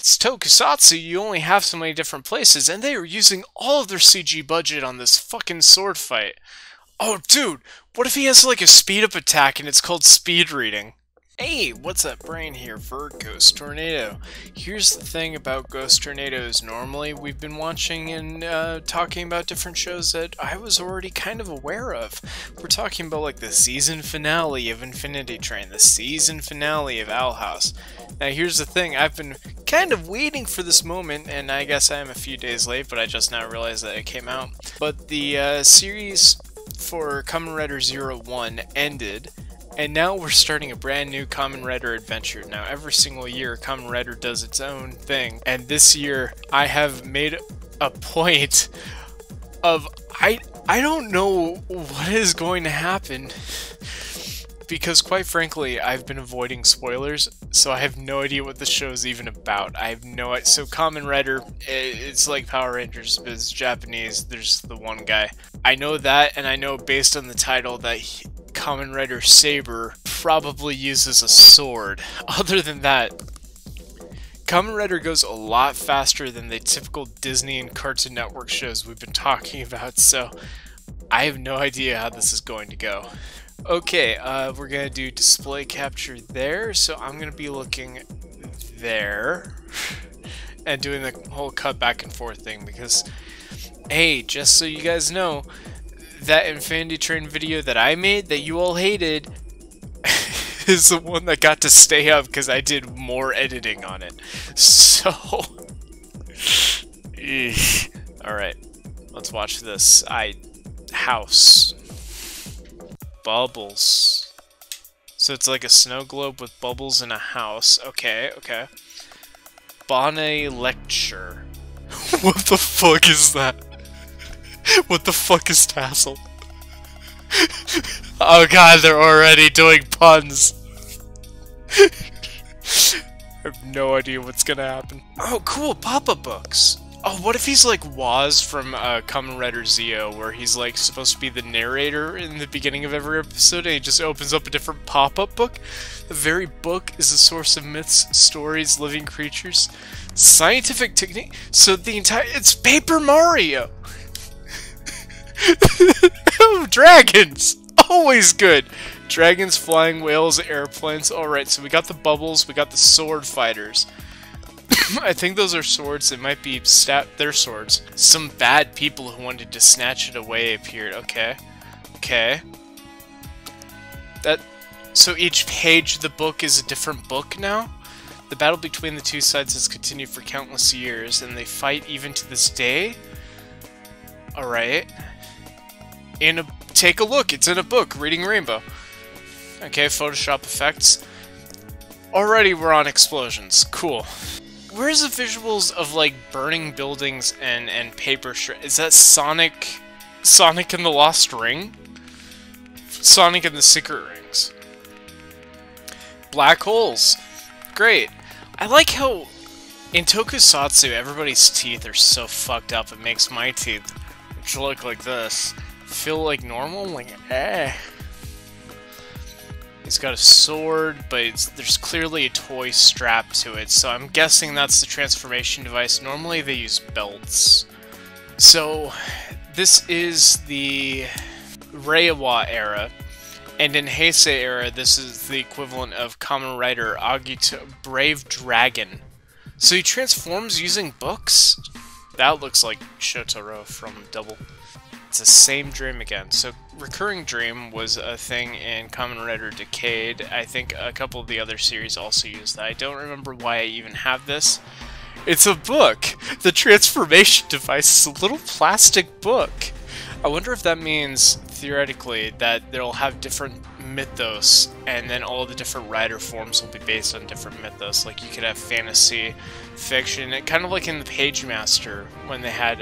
it's tokusatsu, you only have so many different places, and they are using all of their CG budget on this fucking sword fight. Oh, dude, what if he has like a speed up attack and it's called speed reading? Hey, what's up, Brain here for Ghost Tornado. Here's the thing about Ghost Tornadoes. Normally, we've been watching and talking about different shows that I was already kind of aware of. We're talking about like the season finale of Infinity Train, the season finale of Owl House. Now here's the thing, I've been kind of waiting for this moment, and I guess I am a few days late, but I just now realized that it came out. But the series for Kamen Rider 01 ended, and now we're starting a brand new Kamen Rider adventure. Now every single year Kamen Rider does its own thing, and this year I have made a point of I don't know what is going to happen, because quite frankly I've been avoiding spoilers, so I have no idea what the show is even about. I have no idea. So Kamen Rider, it's like Power Rangers, but it's Japanese. There's the one guy. I know that, and I know based on the title that Kamen Rider Saber probably uses a sword. Other than that, Kamen Rider goes a lot faster than the typical Disney and Cartoon Network shows we've been talking about, so I have no idea how this is going to go. Okay, we're gonna do display capture there, so I'm gonna be looking there and doing the whole cut back and forth thing because, hey, just so you guys know, that Infinity Train video that I made that you all hated is the one that got to stay up because I did more editing on it. So, alright, let's watch this. House. Bubbles. So it's like a snow globe with bubbles in a house. Okay, okay. Bonnet lecture. What the fuck is that? What the fuck is tassel? Oh god, they're already doing puns. I have no idea what's gonna happen. Oh cool, pop-up books. Oh, what if he's like Waz from Kamen Rider Zeo, where he's like supposed to be the narrator in the beginning of every episode, and he just opens up a different pop-up book? The very book is the source of myths, stories, living creatures, scientific technique. So the entire— it's Paper Mario! Oh, dragons! Always good! Dragons, flying whales, airplanes. Alright, so we got the bubbles, we got the sword fighters. I think those are swords. It might be their swords. Some bad people who wanted to snatch it away appeared. Okay. Okay. So each page of the book is a different book now? The battle between the two sides has continued for countless years, and they fight even to this day? Alright. Take a look, it's in a book, Reading Rainbow. Okay, Photoshop effects. Already we're on explosions. Cool. Where's the visuals of like burning buildings and paper shred? Is that Sonic and the Lost Ring? Sonic and the Secret Rings. Black holes. Great. I like how in Tokusatsu everybody's teeth are so fucked up it makes my teeth, which look like this, feel like normal. Like, eh. He's got a sword, but there's clearly a toy strapped to it, so I'm guessing that's the transformation device. Normally they use belts. So, this is the Reiwa era, and in Heisei era, this is the equivalent of Kamen Rider Agito Brave Dragon. So he transforms using books? That looks like Shotaro from Double. It's the same dream again. So recurring dream was a thing in Kamen Rider Decade. I think a couple of the other series also used that. I don't remember why I even have this. It's a book! The transformation device is a little plastic book. I wonder if that means, theoretically, that they'll have different mythos, and then all the different rider forms will be based on different mythos. Like, you could have fantasy, fiction, kind of like in the Page Master, when they had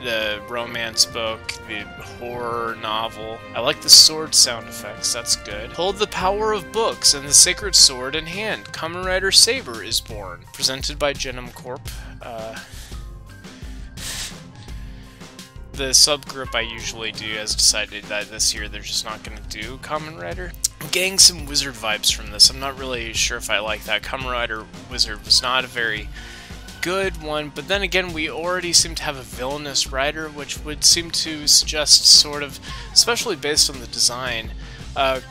the romance book, the horror novel. I like the sword sound effects, that's good. Hold the power of books and the sacred sword in hand. Kamen Rider Saber is born. Presented by Genom Corp. The subgroup I usually do has decided that this year they're just not going to do Kamen Rider. I'm getting some Wizard vibes from this. I'm not really sure if I like that. Kamen Rider Wizard was not a very good one, but then again, we already seem to have a villainous writer, which would seem to suggest sort of, especially based on the design, God,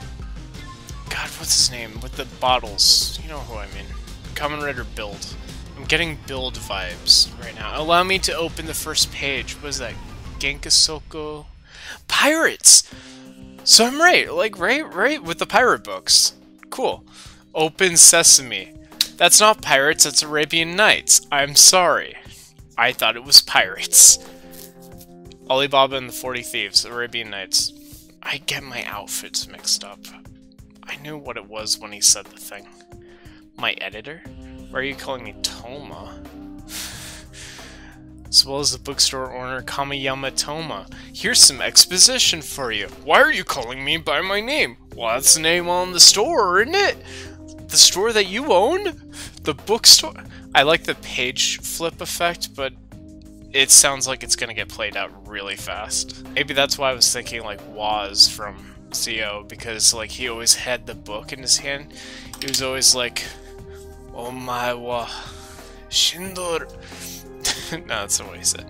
what's his name? With the bottles. You know who I mean. Kamen Rider Build. I'm getting Build vibes right now. Allow me to open the first page. What is that? Genkasoko? Pirates! So I'm right. Like, right? With the pirate books. Cool. Open Sesame. That's not pirates, that's Arabian Nights. I'm sorry. I thought it was pirates. Alibaba and the 40 Thieves, Arabian Nights. I get my outfits mixed up. I knew what it was when he said the thing. My editor? Why are you calling me Toma? As well as the bookstore owner Kamiyama Toma. Here's some exposition for you. Why are you calling me by my name? Well, that's the name on the store, isn't it? The store that you own? The bookstore? I like the page flip effect, but it sounds like it's gonna get played out really fast. Maybe that's why I was thinking like Waz from Zio, because like he always had the book in his hand. He was always like, "Omae wa Shindor." No, that's not what he said.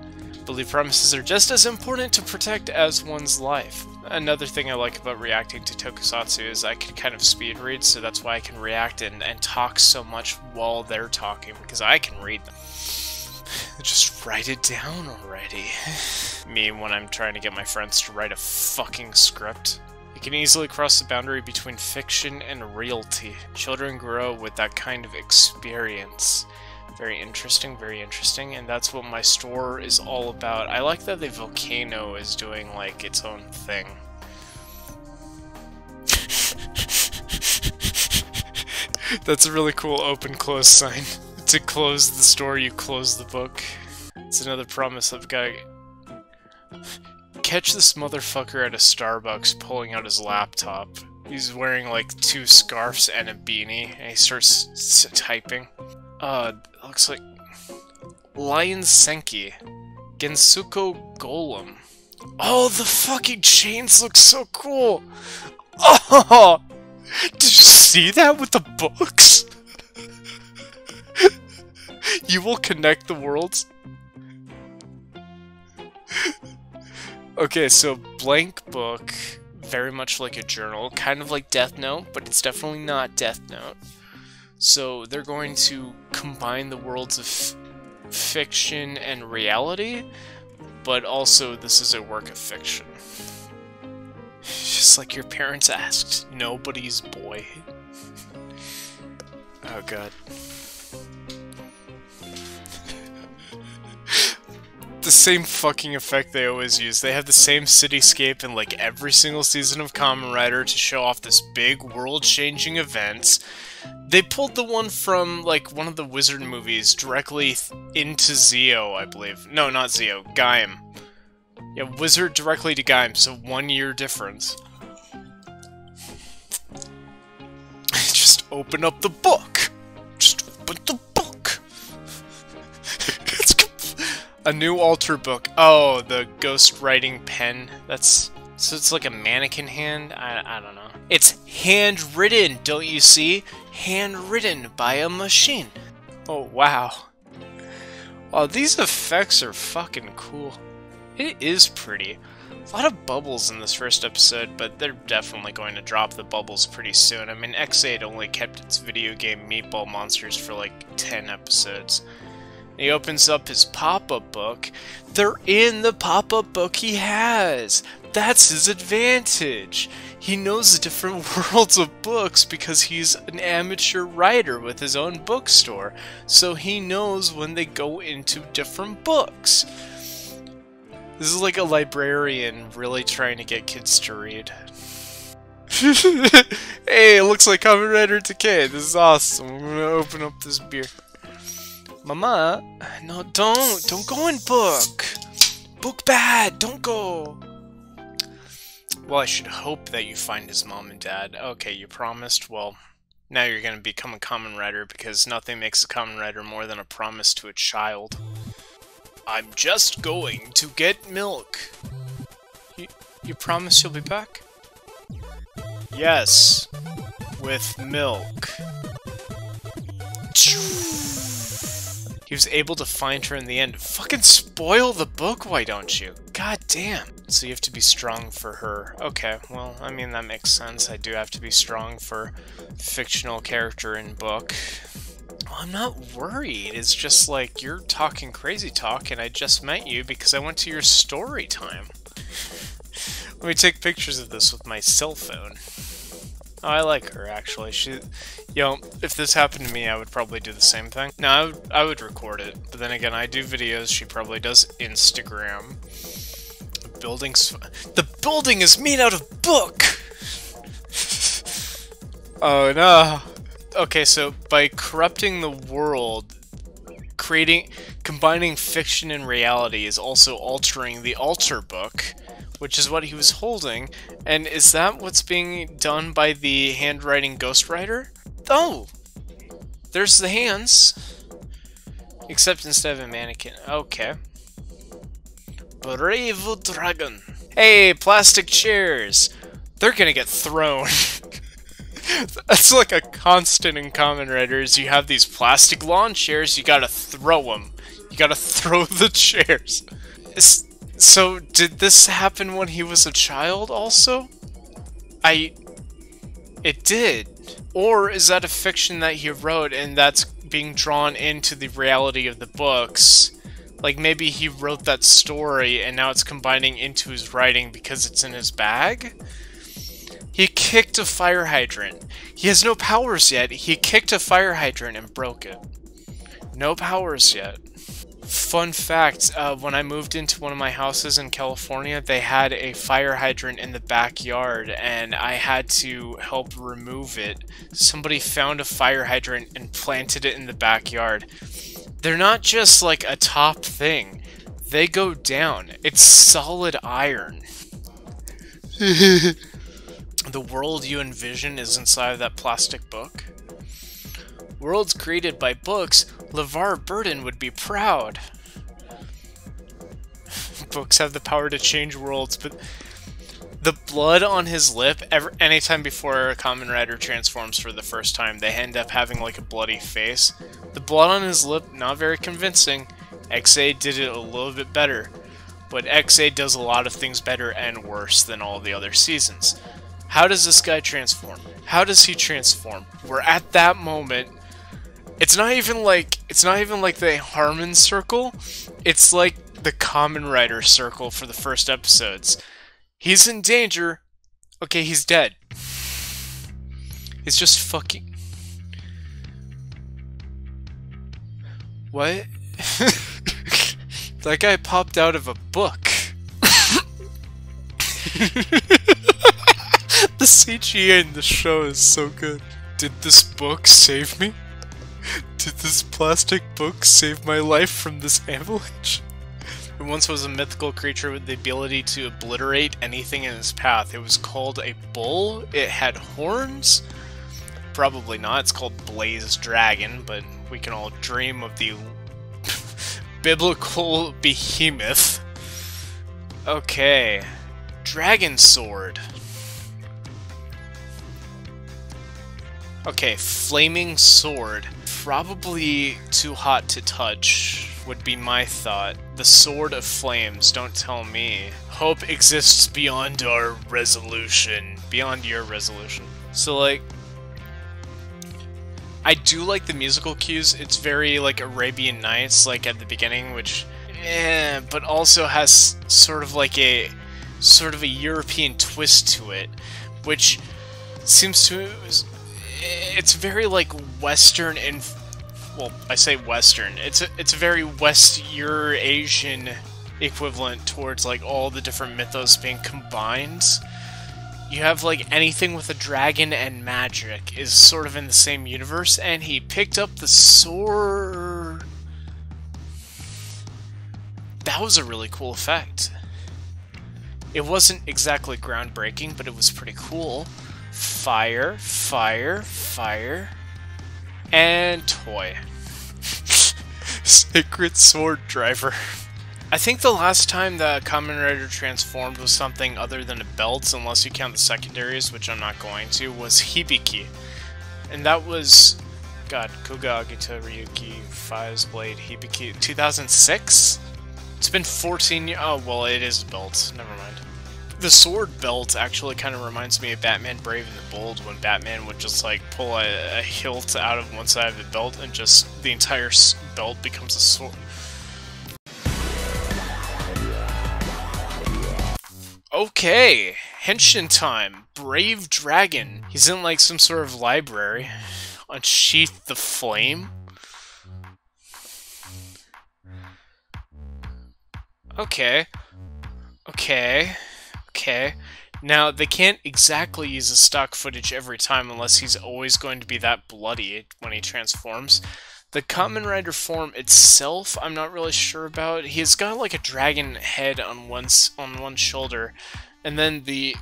Belief promises are just as important to protect as one's life. Another thing I like about reacting to tokusatsu is I can kind of speed read, so that's why I can react and talk so much while they're talking, because I can read them. Just write it down already. Me, when I'm trying to get my friends to write a fucking script. You can easily cross the boundary between fiction and reality. Children grow with that kind of experience. Very interesting, and that's what my store is all about. I like that the volcano is doing, like, its own thing. That's a really cool open-close sign. To close the store, you close the book. It's another promise I've got. Catch this motherfucker at a Starbucks pulling out his laptop. He's wearing, like, 2 scarves and a beanie, and he starts typing. Looks like Lion Senki. Gensuko Golem. Oh, the fucking chains look so cool! Oh! Did you see that with the books? You will connect the worlds. Okay, so blank book, very much like a journal, kind of like Death Note, but it's definitely not Death Note. So they're going to combine the worlds of fiction and reality, but also this is a work of fiction. Just like your parents asked, nobody's boy. Oh god. The same fucking effect they always use. They have the same cityscape in like every single season of Kamen Rider to show off this big world-changing event. They pulled the one from like one of the Wizard movies directly into Zio, I believe. No, not Zio, Gaim. Yeah, Wizard directly to Gaim, so 1 year difference. Just open up the book. Just open the book. A new altar book. Oh, the ghost writing pen. That's... So it's like a mannequin hand? I don't know. It's handwritten, don't you see? Handwritten by a machine. Oh, wow. Oh, these effects are fucking cool. It is pretty. A lot of bubbles in this first episode, but they're definitely going to drop the bubbles pretty soon. I mean, X8 only kept its video game Meatball Monsters for like 10 episodes. He opens up his pop-up book. They're in the pop-up book he has. That's his advantage. He knows the different worlds of books because he's an amateur writer with his own bookstore. So he knows when they go into different books. This is like a librarian really trying to get kids to read. Hey, it looks like Kamen Rider Decay. This is awesome. I'm gonna open up this beer. Mama, no, don't go in book. Book bad, don't go. Well, I should hope that you find his mom and dad. Okay, you promised. Well, now you're gonna become a Kamen Rider because nothing makes a Kamen Rider more than a promise to a child. I'm just going to get milk. You promise you'll be back? Yes, with milk. He was able to find her in the end. Fucking spoil the book, why don't you? God damn. So you have to be strong for her. Okay, well, I mean, that makes sense. I do have to be strong for fictional character in book. Well, I'm not worried. It's just like, you're talking crazy talk, and I just met you because I went to your story time. Let me take pictures of this with my cell phone. Oh, I like her, actually. If this happened to me, I would probably do the same thing. No, I would record it. But then again, I do videos. She probably does Instagram. The building is made out of book! Oh, no. Okay, so by corrupting the world, combining fiction and reality is also altering the altar book, which is what he was holding. And is that what's being done by the handwriting ghostwriter? Oh! There's the hands. Except instead of a mannequin. Okay. Brave dragon. Hey, plastic chairs! They're gonna get thrown. That's like a constant in Kamen Riders. You have these plastic lawn chairs, you gotta throw them. You gotta throw the chairs. So, did this happen when he was a child also? It did. Or is that a fiction that he wrote and that's being drawn into the reality of the books? Like, maybe he wrote that story and now it's combining into his writing because it's in his bag? He kicked a fire hydrant. He has no powers yet. He kicked a fire hydrant and broke it. No powers yet. Fun fact, when I moved into one of my houses in California, they had a fire hydrant in the backyard, and I had to help remove it. Somebody found a fire hydrant and planted it in the backyard. They're not just like a top thing. They go down. It's solid iron. The world you envision is inside of that plastic book. Worlds created by books, LeVar Burton would be proud. Books have the power to change worlds, but the blood on his lip, anytime before a Kamen Rider transforms for the first time, they end up having like a bloody face. The blood on his lip, not very convincing. XA did it a little bit better, but XA does a lot of things better and worse than all the other seasons. How does this guy transform? How does he transform? We're at that moment. It's not even like the Harmon circle. It's like the Kamen Rider circle for the first episodes. He's in danger. Okay, he's dead. He's just fucking... What? That guy popped out of a book. The CGI in the show is so good. Did this book save me? Did this plastic book save my life from this avalanche? It once was a mythical creature with the ability to obliterate anything in its path. It was called a bull. It had horns? Probably not. It's called Blaze Dragon, but we can all dream of the biblical behemoth. Okay. Dragon Sword. Okay, Flaming Sword. Probably too hot to touch, would be my thought. The Sword of Flames, don't tell me. Hope exists beyond our resolution. Beyond your resolution. So, like, I do like the musical cues. It's very, like, Arabian Nights, like, at the beginning, which, but also has sort of a European twist to it, which seems to... It's very like Western and well, I say Western. It's a very West Eurasian equivalent towards like all the different mythos being combined. You have like anything with a dragon and magic is sort of in the same universe, and he picked up the sword. That was a really cool effect. It wasn't exactly groundbreaking, but it was pretty cool. Fire, fire, fire, and toy. Sacred Sword Driver. I think the last time that Kamen Rider transformed was something other than a belt, unless you count the secondaries, which I'm not going to, was Hibiki. And that was God, Koga Agito Ryuki Five's Blade Hibiki 2006? It's been 14 years. Oh, well, it is a belt. Never mind. The sword belt actually kind of reminds me of Batman Brave and the Bold, when Batman would just like pull a hilt out of one side of the belt and just the entire belt becomes a sword. Okay, Henshin time. Brave Dragon. He's in like some sort of library. Unsheath the flame. Okay. Now, they can't exactly use the stock footage every time unless he's always going to be that bloody when he transforms. The Kamen Rider form itself, I'm not really sure about. He's got like a dragon head on one shoulder, and then the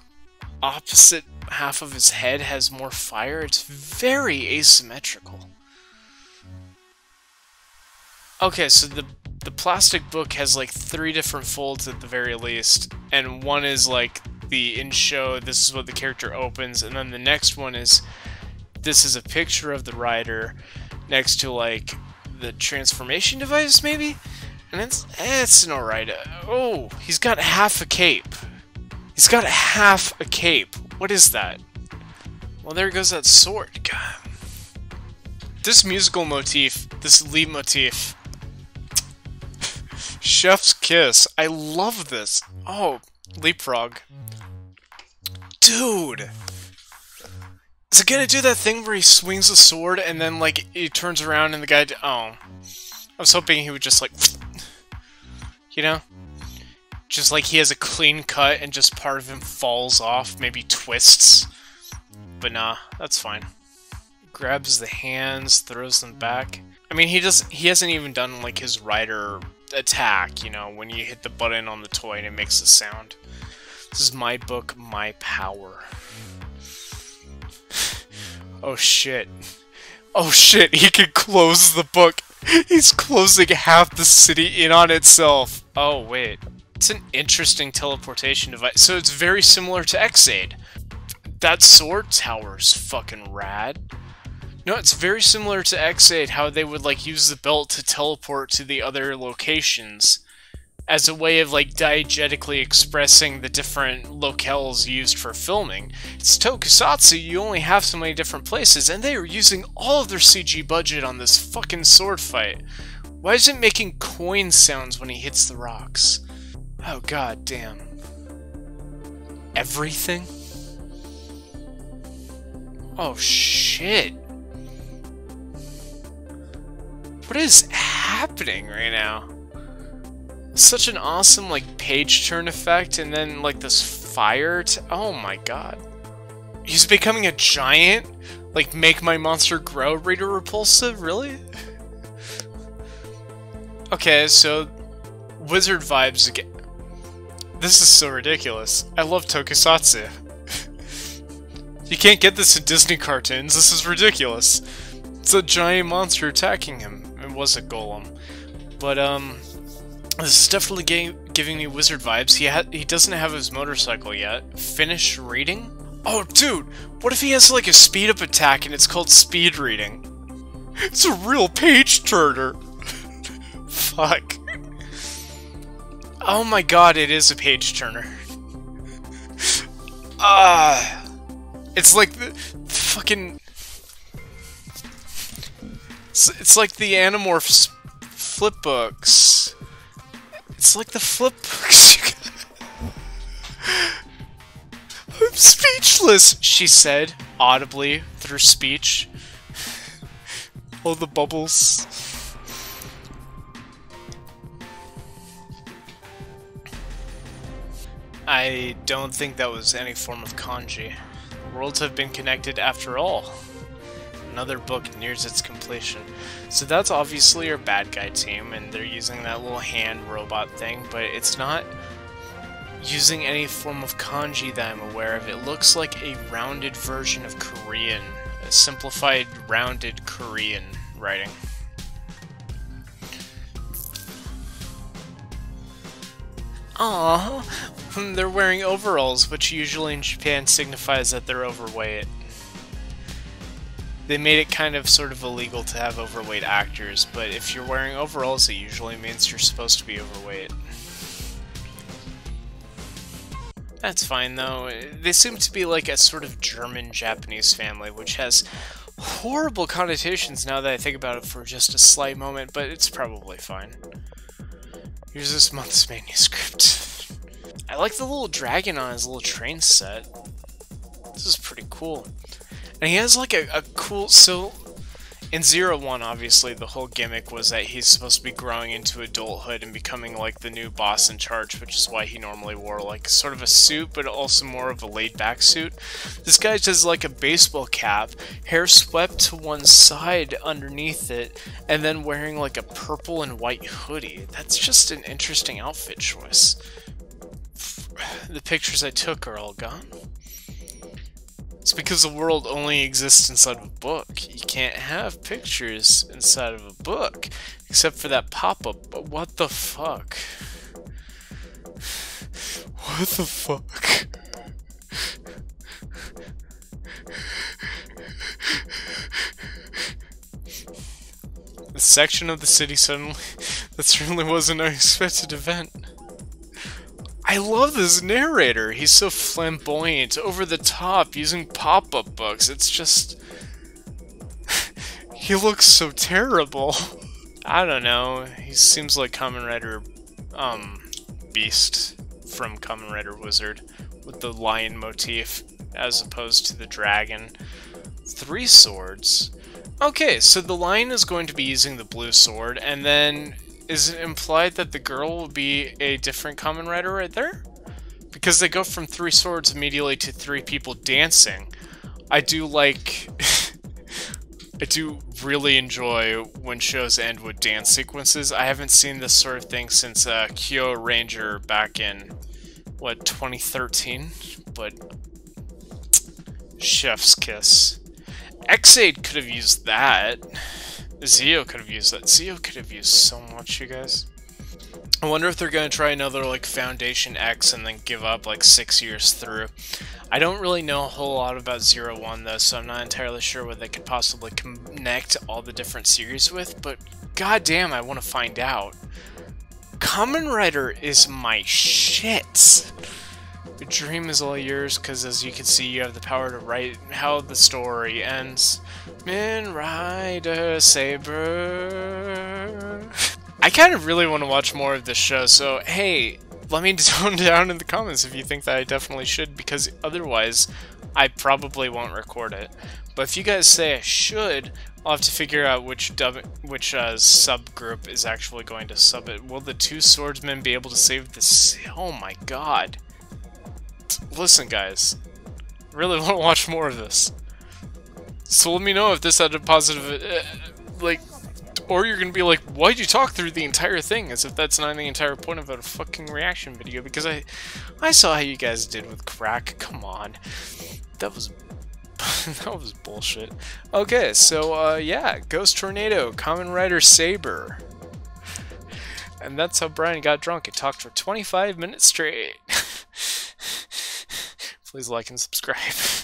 opposite half of his head has more fire. It's very asymmetrical. Okay, so the plastic book has like 3 different folds at the very least, and one is like the in-show, this is what the character opens, and then the next one is, this is a picture of the rider next to like the transformation device maybe? And it's an alright. Oh, he's got half a cape. He's got half a cape. What is that? Well, there goes that sword. God. This musical motif, this leitmotif. Chef's kiss. I love this. Oh, leapfrog. Dude! Is it gonna do that thing where he swings a sword and then, like, he turns around and the guy... Oh. I was hoping he would just, like... You know? Just like he has a clean cut and just part of him falls off, maybe twists. But nah, that's fine. Grabs the hands, throws them back. I mean, he hasn't even done, like, his rider attack, you know, when you hit the button on the toy and it makes a sound. This is my book, my power. Oh shit. Oh shit, he can close the book. He's closing half the city in on itself. Oh wait. It's an interesting teleportation device. So it's very similar to X-Aid. That sword tower's fucking rad. No, it's very similar to X-Aid, how they would like use the belt to teleport to the other locations as a way of like diegetically expressing the different locales used for filming. It's tokusatsu, you only have so many different places, and they are using all of their CG budget on this fucking sword fight. Why is it making coin sounds when he hits the rocks? Oh god damn. Everything? Oh shit. What is happening right now? Such an awesome, like, page turn effect, and then, like, this fire oh my god. He's becoming a giant? Like, make my monster grow Reader Repulsive? Really? Okay, so... Wizard vibes again. This is so ridiculous. I love tokusatsu. You can't get this in Disney cartoons. This is ridiculous. It's a giant monster attacking him. It was a golem. But, this is definitely giving me wizard vibes. He doesn't have his motorcycle yet. Finish reading? Oh, dude! What if he has, like, a speed-up attack and it's called speed reading? It's a real page-turner! Fuck. Oh my god, it is a page-turner. It's like the fucking... It's like the Animorphs flip books. It's like the flip books. I'm speechless, she said, audibly through speech. All the bubbles. I don't think that was any form of kanji. Worlds have been connected after all. Another book nears its completion. So that's obviously our bad guy team, and they're using that little hand robot thing, but it's not using any form of kanji that I'm aware of. It looks like a rounded version of Korean, a simplified rounded Korean writing. Aww, they're wearing overalls, which usually in Japan signifies that they're overweight. They made it kind of sort of illegal to have overweight actors, but if you're wearing overalls, it usually means you're supposed to be overweight. That's fine though. They seem to be like a sort of German-Japanese family, which has horrible connotations now that I think about it for just a slight moment, but it's probably fine. Here's this month's manuscript. I like the little dragon on his little train set. This is pretty cool. And he has like a cool... So, in 01, obviously, the whole gimmick was that he's supposed to be growing into adulthood and becoming like the new boss in charge, which is why he normally wore like sort of a suit, but also more of a laid-back suit. This guy does like a baseball cap, hair swept to one side underneath it, and then wearing like a purple and white hoodie. That's just an interesting outfit choice. The pictures I took are all gone. It's because the world only exists inside of a book. You can't have pictures inside of a book, except for that pop-up. But what the fuck? What the fuck? The section of the city suddenly... That certainly was an unexpected event. I love this narrator. He's so flamboyant, over the top, using pop-up books. It's just... he looks so terrible. I don't know. He seems like Kamen Rider, Beast from Kamen Rider Wizard, with the lion motif, as opposed to the dragon. 3 swords. Okay, so the lion is going to be using the blue sword, and then... Is it implied that the girl will be a different Kamen Rider right there? Because they go from 3 swords immediately to 3 people dancing. I do like... I do really enjoy when shows end with dance sequences. I haven't seen this sort of thing since Kyo Ranger back in, what, 2013? But... Chef's kiss. X-Aid could have used that. Zio could have used that. Zio could have used so much, you guys. I wonder if they're going to try another, like, Foundation X and then give up, like, 6 years through. I don't really know a whole lot about 01, though, so I'm not entirely sure what they could possibly connect all the different series with, but goddamn, I want to find out. Kamen Rider is my shit. Your dream is all yours, because as you can see, you have the power to write how the story ends. Kamen Rider Saber. I kind of really want to watch more of this show, so hey, let me know down in the comments if you think that I definitely should, because otherwise, I probably won't record it. But if you guys say I should, I'll have to figure out which subgroup is actually going to sub it. Will the 2 swordsmen be able to save this? Oh my god. Listen, guys, I really want to watch more of this. So let me know if this had a positive, like, or you're gonna be like, why'd you talk through the entire thing? As if that's not the entire point of a fucking reaction video, because I saw how you guys did with crack. Come on. That was, that was bullshit. Okay, so, yeah, Ghost Tornado, Kamen Rider Saber. And that's how Brian got drunk. It talked for 25 minutes straight. Please like and subscribe.